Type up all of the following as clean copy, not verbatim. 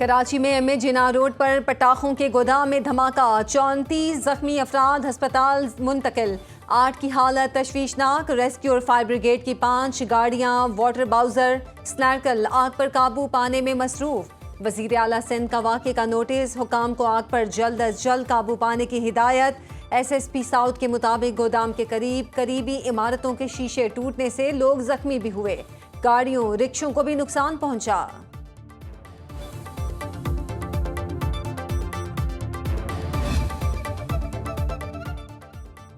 कराची में एमए जिना रोड पर पटाखों के गोदाम में धमाका, 34 जख्मी अफराद अस्पताल मुंतकिल। 8 की हालत तशवीशनाक। रेस्क्यू और फायर ब्रिगेड की 5 गाड़ियां, वाटर बाउजर, स्नैरकल आग पर काबू पाने में मसरूफ। वजीर आला सिंध का वाक़े का नोटिस, हुकाम को आग पर जल्द अज जल्द काबू पाने की हिदायत। SSP साउथ के मुताबिक गोदाम के करीबी इमारतों के शीशे टूटने से लोग जख्मी भी हुए। गाड़ियों रिक्शों को भी नुकसान पहुंचा।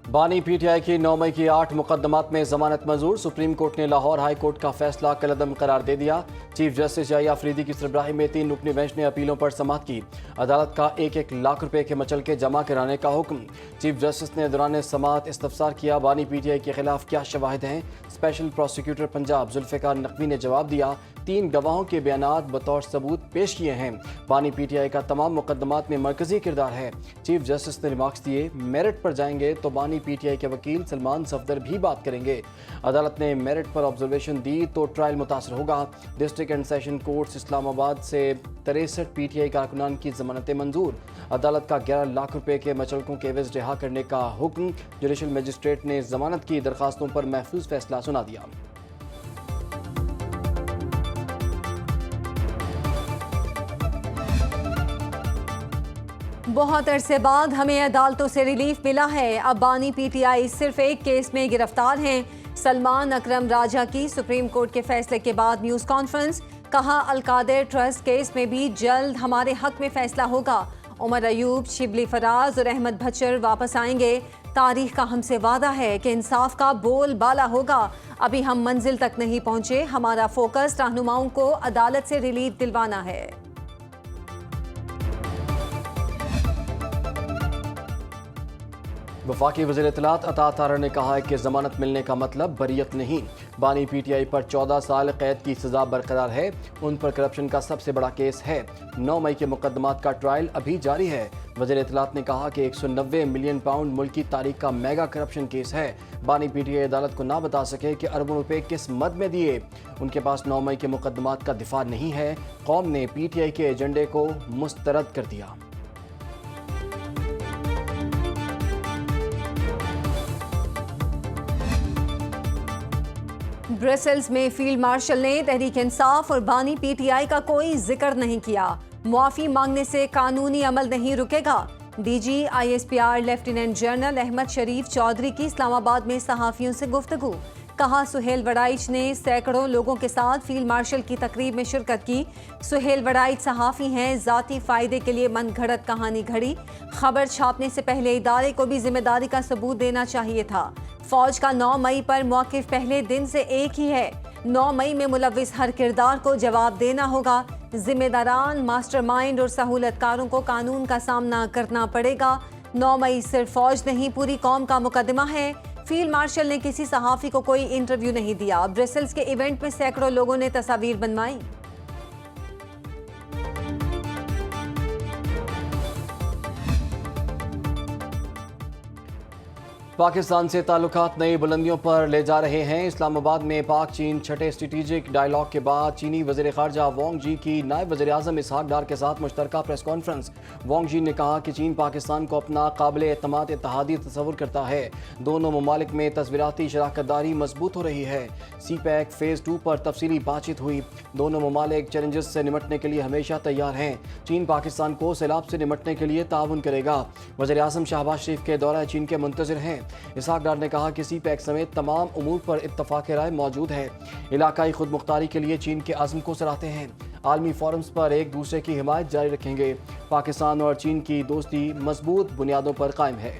बानी PTI की 9 मई की 8 मुकदमात में जमानत मंजूर। सुप्रीम कोर्ट ने लाहौर हाई कोर्ट का फैसला कलअदम करार दे दिया। चीफ जस्टिस याहिया अफरीदी की सरबराही में 3 रुकनी बेंच ने अपीलों पर समाअत की। अदालत का 1-1 लाख रुपए के मचलके जमा कराने का हुक्म। चीफ जस्टिस ने दौरान समाअत इस्तफसार किया, बानी PTI के खिलाफ क्या शवाहिद हैं। स्पेशल प्रोसिक्यूटर पंजाब जुल्फिकार नकवी ने जवाब दिया, 3 गवाहों के बयानात बतौर सबूत पेश किए हैं। बानी PTI का तमाम मुकदमात में मरकजी किरदार है। चीफ जस्टिस ने रिमार्क्स दिए, मेरिट पर जाएंगे तो बानी PTI के वकील सलमान सफदर भी बात करेंगे। अदालत ने मेरिट पर ऑब्जर्वेशन दी तो ट्रायल मुतासर होगा। District and session courts Islamabad से 63 PTI कारकुनान की जमानतें मंजूर। अदालत का 11 लाख रुपए के मचलकों के एवज रिहा करने का हुक्म। जुडिशल मजिस्ट्रेट ने जमानत की दरखास्तों पर महफूज फैसला सुना दिया। बहुत अरसे बाद हमें अदालतों से रिलीफ मिला है। अब बानी PTI सिर्फ एक केस में गिरफ्तार हैं। सलमान अकरम राजा की सुप्रीम कोर्ट के फैसले के बाद न्यूज़ कॉन्फ्रेंस, कहा अलकादिर ट्रस्ट केस में भी जल्द हमारे हक में फैसला होगा। उमर अयूब, शिबली फराज और अहमद भच्चर वापस आएंगे। तारीख का हमसे वादा है कि इंसाफ का बोल बाला होगा। अभी हम मंजिल तक नहीं पहुंचे। हमारा फोकस रहनुमाओं को अदालत से रिलीफ दिलवाना है। वफाकी वज़ीर इत्तलात अता तारर ने कहा है कि जमानत मिलने का मतलब बरियत नहीं। बानी PTI पर 14 साल कैद की सजा बरकरार है। उन पर करप्शन का सबसे बड़ा केस है। 9 मई के मुकदमात का ट्रायल अभी जारी है। वज़ीर इत्तलात ने कहा कि 190 मिलियन पाउंड मुल्क की तारीख का मेगा करप्शन केस है। बानी PTI अदालत को ना बता सके कि अरबों रुपए किस मद में दिए। उनके पास 9 मई के मुकदमात का दिफा नहीं है। कौम ने PTI के एजेंडे को मुस्तरद कर दिया। ब्रसेल्स में फील्ड मार्शल ने तहरीक इंसाफ और बानी PTI का कोई जिक्र नहीं किया। मुआफी मांगने से कानूनी अमल नहीं रुकेगा। DG ISPR lieutenant general Ahmed Sharif Chaudhry की इस्लामाबाद में सहाफियों से गुफ्तगू, कहा सुहेल वड़ाइच ने सैकड़ों लोगों के साथ फील्ड मार्शल की तकरीब में शिरकत की। सुहेल वड़ाइच सहाफ़ी हैं, ज़ाती फ़ायदे के लिए मन घड़त कहानी घड़ी। खबर छापने से पहले इदारे को भी जिम्मेदारी का सबूत देना चाहिए था। फौज का 9 मई पर मौक़िफ़ पहले दिन से एक ही है। 9 मई में मुलव्विस हर किरदार को जवाब देना होगा। जिम्मेदारान, मास्टरमाइंड और सहूलतकारों को कानून का सामना करना पड़ेगा। 9 मई सिर्फ फौज नहीं, पूरी कौम का मुकदमा है। फील्ड मार्शल ने किसी सहाफ़ी को कोई इंटरव्यू नहीं दिया। ब्रसेल्स के इवेंट में सैकड़ों लोगों ने तस्वीर बनवाई। पाकिस्तान से ताल्लुकात नई बुलंदियों पर ले जा रहे हैं। इस्लामाबाद में पाक चीन छठे स्ट्रेटेजिक डायलॉग के बाद चीनी वज़ीर ख़ारजा वांग जी की नायब वज़ीर आज़म इसहाक डार के साथ मुश्तरका प्रेस कॉन्फ्रेंस। वांग जी ने कहा कि चीन पाकिस्तान को अपना काबिल एतमाद इत्तेहादी तस्वुर करता है। दोनों ममालिक में तस्वीराती शराकतदारी मजबूत हो रही है। CPEC फ़ेज़ 2 पर तफसीली बातचीत हुई। दोनों ममालिक चैलेंजेस से निमटने के लिए हमेशा तैयार हैं। चीन पाकिस्तान को सैलाब से निमटने के लिए ताउन करेगा। वज़ीर आज़म शहबाज शरीफ के दौरा चीन के मुंतज़िर हैं। इसहाक डार ने कहा कि CPEC समेत तमाम उमूर पर इत्तफाक़ राय मौजूद है। इलाकाई खुद मुख्तारी के लिए चीन के अज़्म को सराहते हैं। आलमी फोरम्स पर एक दूसरे की हिमायत जारी रखेंगे। पाकिस्तान और चीन की दोस्ती मजबूत बुनियादों पर कायम है।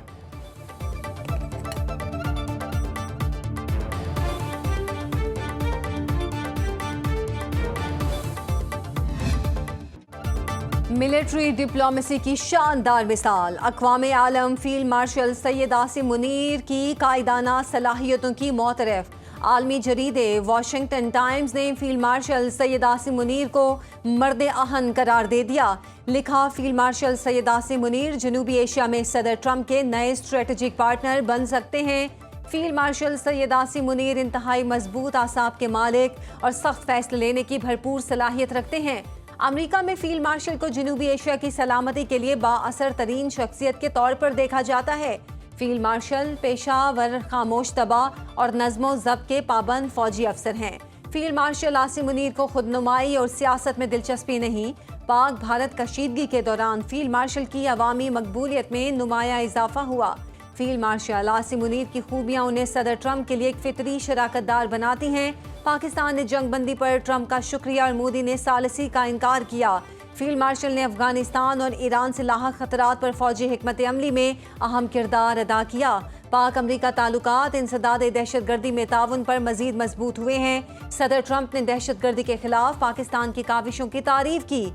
मिलिट्री डिप्लोमेसी की शानदार मिसाल, अक़वामे आलम फील्ड मार्शल सैयद आसिम मुनीर की कायदाना सलाहियतों की मोतरफ। आलमी जरीदे वाशिंगटन टाइम्स ने फील्ड मार्शल सैयद आसिम मुनीर को मर्द आहन करार दे दिया। लिखा, फील्ड मार्शल सैयद आसिम मुनीर जनूबी एशिया में सदर ट्रंप के नए स्ट्रेटेजिक पार्टनर बन सकते हैं। फील्ड मार्शल सैयद आसिम मुनीर इंतहाई मजबूत आसाब के मालिक और सख्त फैसले लेने की भरपूर सलाहियत रखते हैं। अमेरिका में फील्ड मार्शल को जनूबी एशिया की सलामती के लिए बाअसर तरीन शख्सियत के तौर पर देखा जाता है। फील्ड मार्शल पेशावर, खामोश तबाह और नज़्मो ज़ब्त के पाबंद फौजी अफसर हैं। फील्ड मार्शल आसिम मुनीर को खुदनुमाई और सियासत में दिलचस्पी नहीं। पाक भारत कशीदगी के दौरान फील्ड मार्शल की अवामी मकबूलियत में नुमाया इजाफा हुआ। फील्ड मार्शल आसिम मुनीर की खूबियां उन्हें सदर ट्रंप के लिए एक फितरी शराकतदार बनाती हैं। पाकिस्तान ने जंगबंदी पर ट्रंप का शुक्रिया और मोदी ने सालिसी का इनकार किया। फील्ड मार्शल ने अफगानिस्तान और ईरान से लाहक खतरात पर फौजी हिकमत अमली में अहम किरदार अदा किया। पाक अमरीका ताल्लुकात इंसदाद दहशतगर्दी में ताउन पर मजीद मजबूत हुए हैं। सदर ट्रंप ने दहशतगर्दी के खिलाफ पाकिस्तान की काविशों की तारीफ की।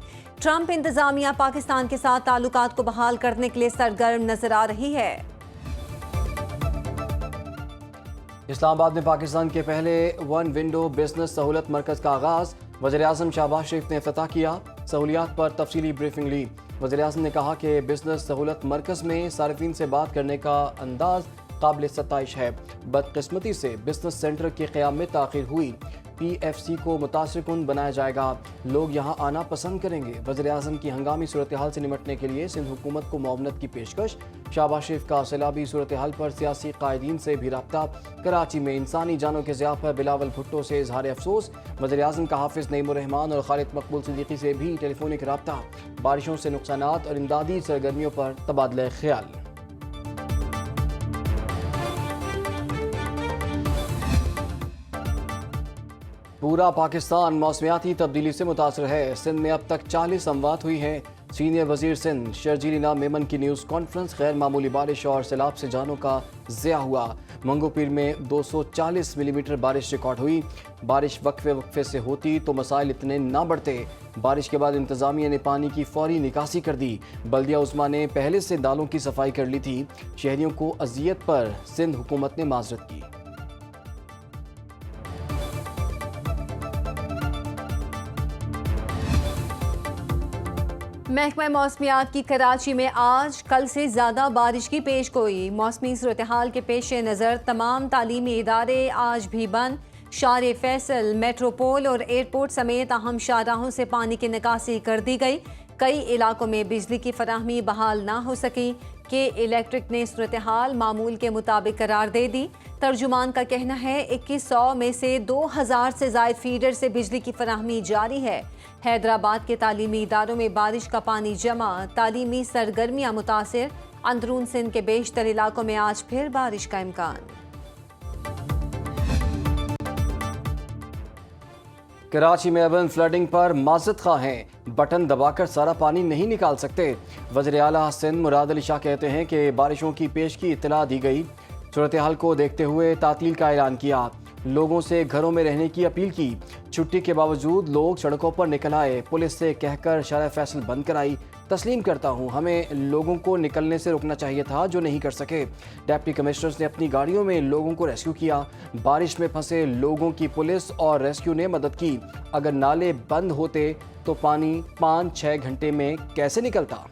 ट्रंप इंतजामिया पाकिस्तान के साथ ताल्लुकात को बहाल करने के लिए सरगर्म नजर आ रही है। इस्लामाबाद में पाकिस्तान के पहले वन विंडो बिजनेस सहूलत मरकज का आगाज। वज़ीर-ए-आज़म शहबाज शरीफ ने इफ्तिताह किया। सहूलियात पर तफसीली ब्रीफिंग ली। वज़ीर-ए-आज़म ने कहा कि बिजनेस सहूलत मरकज में सारिफीन से बात करने का अंदाज काबिल सताइश है। बदकिस्मती से बिजनेस सेंटर के क़याम में ताख़ीर हुई। PFC को मुतासिरकुन बनाया जाएगा। लोग यहाँ आना पसंद करेंगे। वज़ीर-ए-आज़म की हंगामी सूरत हाल से निपटने के लिए सिंध हुकूमत को मुआवनत की पेशकश। शहबाज शरीफ का सैलाबी सूरत हाल पर सियासी कायदीन से भी रब्ता। कराची में इंसानी जानों के ज़िया पर बिलावल भुट्टो से इजहार अफसोस। वज़ीर-ए-आज़म का हाफिज़ नईमुर्रहमान और खालिद मकबूल सिद्दीकी से भी टेलीफोनिक रब्ता। बारिशों से नुकसानात और इमदादी सरगर्मियों पर तबादला ख्याल। पूरा पाकिस्तान मौसमियाती तब्दीली से मुतासर है। सिंध में अब तक 40 अमवात हुई हैं। सीनियर वजीर सिंध शर्जील इनाम मेमन की न्यूज़ कॉन्फ्रेंस। गैर मामूली बारिश और सैलाब से जानों का ज़िया हुआ। मंगोपीर में 240 मिलीमीटर बारिश रिकॉर्ड हुई। बारिश वक्फे वक्फे से होती तो मसाइल इतने ना बढ़ते। बारिश के बाद इंतज़ामिया ने पानी की फौरी निकासी कर दी। बल्दिया उस्मा ने पहले से नालों की सफाई कर ली थी। शहरियों को अजियत पर सिंध हुकूमत ने माजरत की। महकमा मौसमियात की कराची में आज कल से ज़्यादा बारिश की पेशगोई। मौसमी सूरत हाल के पेश नज़र तमाम तालीमी इदारे आज भी बंद। शार फैसल, मेट्रोपोल और एयरपोर्ट समेत अहम शाहराहों से पानी की निकासी कर दी गई। कई इलाकों में बिजली की फराहमी बहाल ना हो सकी कि इलेक्ट्रिक ने सूरत हाल मामूल के मुताबिक करार दे दी। तर्जुमान का कहना है 2100 में से 2000 से ज़ायद फीडर से बिजली की फराहमी जारी है। हैदराबाद के तालीमी इदारों में बारिश का पानी जमा, तालीमी सरगर्मियाँ मुतासिर। अंदरून सिंध के बेशतर इलाकों में आज फिर बारिश का इम्कान। कराची में अवन फ्लडिंग पर माजरत खा हैं। बटन दबाकर सारा पानी नहीं निकाल सकते। वज़ीर आला सिंध मुराद अली शाह कहते हैं कि बारिशों की पेश की इत्तला दी गई। सूरत हाल को देखते हुए तातील का ऐलान किया। लोगों से घरों में रहने की अपील की। छुट्टी के बावजूद लोग सड़कों पर निकल आए। पुलिस से कहकर शार फैसल बंद कराई। तस्लीम करता हूँ हमें लोगों को निकलने से रोकना चाहिए था जो नहीं कर सके। डिप्टी कमिश्नर्स ने अपनी गाड़ियों में लोगों को रेस्क्यू किया। बारिश में फंसे लोगों की पुलिस और रेस्क्यू ने मदद की। अगर नाले बंद होते तो पानी 5-6 घंटे में कैसे निकलता।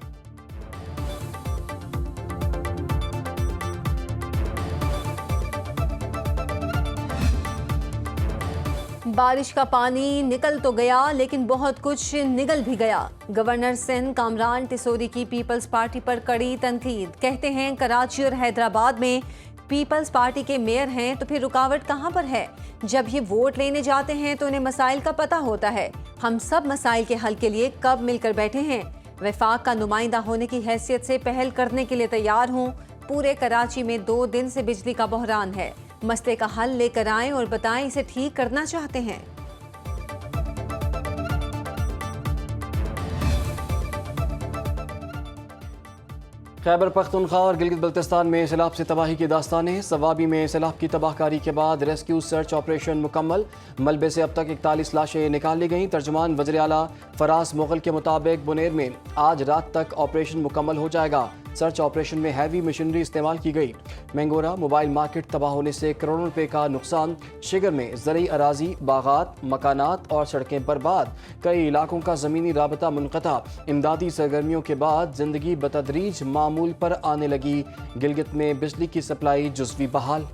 बारिश का पानी निकल तो गया लेकिन बहुत कुछ निगल भी गया। गवर्नर सिंध कामरान टिसोरी की पीपल्स पार्टी पर कड़ी तनकीद। कहते हैं कराची और हैदराबाद में पीपल्स पार्टी के मेयर हैं तो फिर रुकावट कहाँ पर है। जब ये वोट लेने जाते हैं तो उन्हें मसाइल का पता होता है। हम सब मसाइल के हल के लिए कब मिलकर बैठे हैं। वफाक का नुमाइंदा होने की हैसियत से पहल करने के लिए तैयार हूँ। पूरे कराची में 2 दिन से बिजली का बहरान है। मसले का हल लेकर आएं और बताएं इसे ठीक करना चाहते हैं। खैबर पख्तूनख्वा और गिलगित बल्तिस्तान में सैलाब से तबाही की दास्तानें। सवाबी में सैलाब की तबाहकारी के बाद रेस्क्यू सर्च ऑपरेशन मुकम्मल। मलबे से अब तक 41 लाशें निकाल ली गईं। तर्जुमान वज़ीर आला फराज मुगल के मुताबिक बुनेर में आज रात तक ऑपरेशन मुकम्मल हो जाएगा। सर्च ऑपरेशन में हैवी मशीनरी इस्तेमाल की गई। मैंगोरा मोबाइल मार्केट तबाह होने से करोड़ों रुपए का नुकसान। शिगर में ज़रई अराजी, बागात, मकानात और सड़कें बर्बाद। कई इलाकों का ज़मीनी राबता मुनक़ता। इमदादी सरगर्मियों के बाद ज़िंदगी बतदरीज मामूल पर आने लगी। गिलगित में बिजली की सप्लाई जुज़वी बहाल।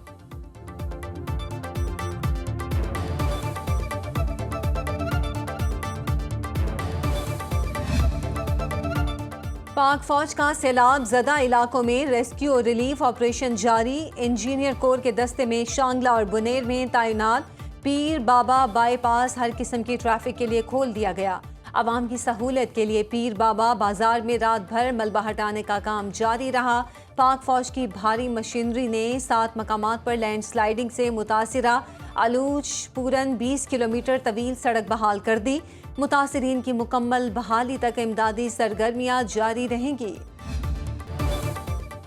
पाक फौज का सैलाब ज़दा इलाकों में रेस्क्यू और रिलीफ ऑपरेशन जारी। इंजीनियर कोर के दस्ते में शांगला और बुनेर में तैनात। पीर बाबा बाईपास हर किस्म की ट्रैफिक के लिए खोल दिया गया। आवाम की सहूलत के लिए पीर बाबा बाजार में रात भर मलबा हटाने का काम जारी रहा। पाक फौज की भारी मशीनरी ने 7 मकामात पर लैंडस्लाइडिंग से मुतासिरा आलूच पूरन 20 किलोमीटर तवील सड़क बहाल कर दी। मुतासिरीन की मुकम्मल बहाली तक इमदादी सरगर्मियां जारी रहेंगी।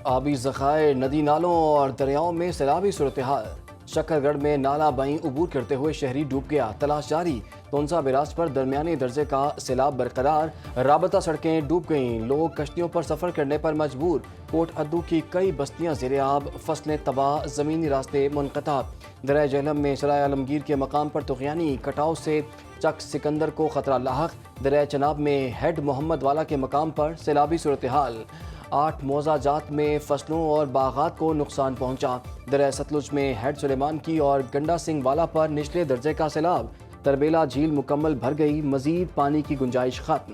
आबी ज़खायर, नदी नालों और दरियाओं में सैलाबी सूरत हाल। शकरगढ़ में नाला बहीं उबूर करते हुए शहरी डूब गया, तलाश जारी। तोनसा बिराज पर दरमियानी दर्जे का सैलाब बरकरार, राबता सड़कें डूब गईं, लोग कश्तियों पर सफ़र करने पर मजबूर। कोट अद्दू की कई बस्तियां ज़ेरे आब, फसलें तबाह, ज़मीनी रास्ते मुनक़ता। दरिया जहलम में सराय आलमगीर के मकाम पर तुग़यानी, कटाव से चक सिकंदर को खतरा लाहक। दरिया चनाब में हेड मोहम्मद वाला के मकाम पर सैलाबी सूरत हाल। 8 मौजा जात में फसलों और बागात को नुकसान पहुंचा। दरिया सतलुज में हेड सुलेमान की और गंडा सिंह वाला पर निचले दर्जे का सैलाब। तरबेला झील मुकम्मल भर गई, मजीद पानी की गुंजाइश खत्म।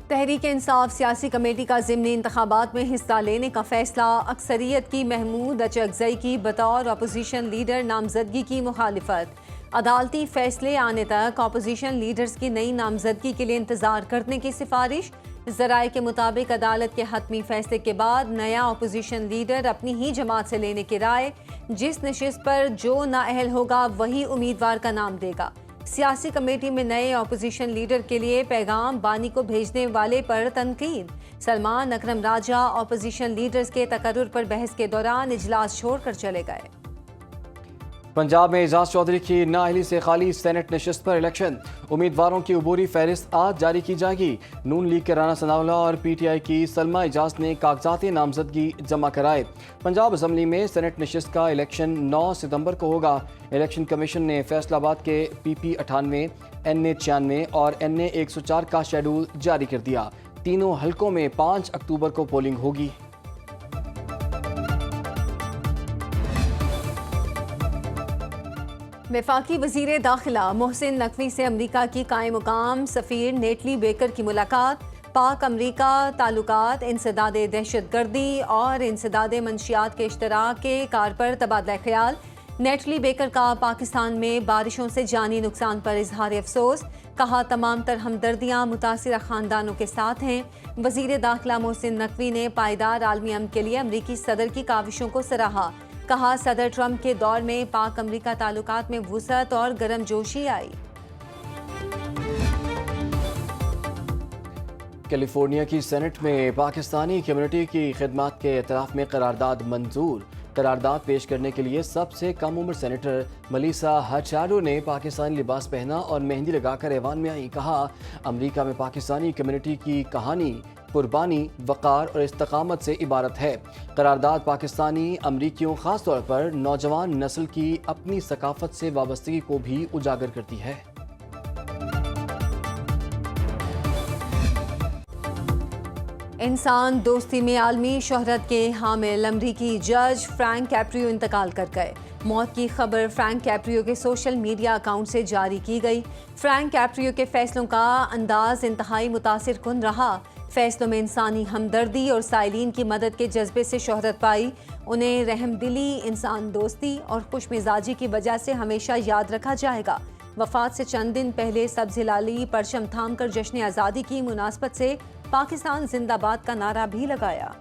तहरीक इंसाफ सियासी कमेटी का ज़िमनी इंतखाबात में हिस्सा लेने का फैसला। अक्सरियत की महमूद अचकजई की बतौर अपोजिशन लीडर नामजदगी की मुखालिफत। अदालती फैसले आने तक अपोजिशन लीडर्स की नई नामजदगी के लिए इंतजार करने की सिफारिश। ज़राए के मुताबिक अदालत के हतमी फैसले के बाद नया अपोजिशन लीडर अपनी ही जमात से लेने की राय। जिस नशिस्त पर जो नाअहल होगा वही उम्मीदवार का नाम देगा। सियासी कमेटी में नए अपोजिशन लीडर के लिए पैगाम बानी को भेजने वाले पर तनकीद। सलमान अकरम राजा अपोजिशन लीडर्स के तकर्रुर पर बहस के दौरान इजलास छोड़कर चले गए। पंजाब में एजाज चौधरी की नाअहली से खाली सेनेट नशिस्त पर इलेक्शन। उम्मीदवारों की अबूरी फहरिस्त आज जारी की जाएगी। नून लीग के राना सनाउल्लाह और PTI की सलमा एजाज ने कागजात नामजदगी जमा कराए। पंजाब असम्बली में सेनेट नशिस्त का इलेक्शन 9 सितंबर को होगा। इलेक्शन कमीशन ने फैसलाबाद के PP 98, NA 96 और NA 104 का शेड्यूल जारी कर दिया। तीनों हलकों में 5 अक्टूबर को पोलिंग होगी। वफाकी वज़ीर दाखिला मोहसिन नकवी से अमरीका की कायम मुकाम सफ़ीर नेटली बेकर की मुलाकात। पाक अमरीका ताल्लुकात इंसदाद दहशत गर्दी और इंसदाद मंशियात के इश्तराक के कार पर तबादला ख्याल। नेटली बेकर का पाकिस्तान में बारिशों से जानी नुकसान पर इजहार अफसोस। कहा तमाम तर हमदर्दियाँ मुतासिरा ख़ानदानों के साथ हैं। वज़ीर दाखिला मोहसिन नकवी ने पायदार आलमी अमन के लिए अमरीकी सदर की काविशों को सराहा। कहा सदर ट्रंप के दौर में पाक अमरीका ताल्लुकात में वुसअत और गर्मजोशी आई। कैलिफोर्निया की सेनेट में पाकिस्तानी कम्युनिटी की खिदमत के एतराफ़ में करारदाद मंजूर। करारदाद पेश करने के लिए सबसे कम उम्र सेनेटर मलीसा हचारो ने पाकिस्तानी लिबास पहना और मेहंदी लगाकर ऐवान में आई। कहा अमरीका में पाकिस्तानी कम्युनिटी की कहानी कुर्बानी, वक़ार और इस्तकामत से इबारत है। करारदाद पाकिस्तानी अमरीकियों ख़ास तौर पर नौजवान नस्ल की अपनी सकाफ़त से वाबस्तगी को भी उजागर करती है। इंसान दोस्ती में आलमी शोहरत के हामिल अमरीकी जज फ्रैंक कैप्रियो इंतकाल कर गए। मौत की खबर फ्रैंक कैप्रियो के सोशल मीडिया अकाउंट से जारी की गई। फ्रैंक कैप्रियो के फैसलों का अंदाज इंतहाई मुतासिर कुन रहा। फैसलों में इंसानी हमदर्दी और साइलीन की मदद के जज्बे से शोहरत पाई। उन्हें रहमदिली, इंसान दोस्ती और खुश मिजाजी की वजह से हमेशा याद रखा जाएगा। वफात से चंद दिन पहले सब्ज़ हिलाली परचम थाम कर जश्न आज़ादी की मुनासबत से पाकिस्तान जिंदाबाद का नारा भी लगाया।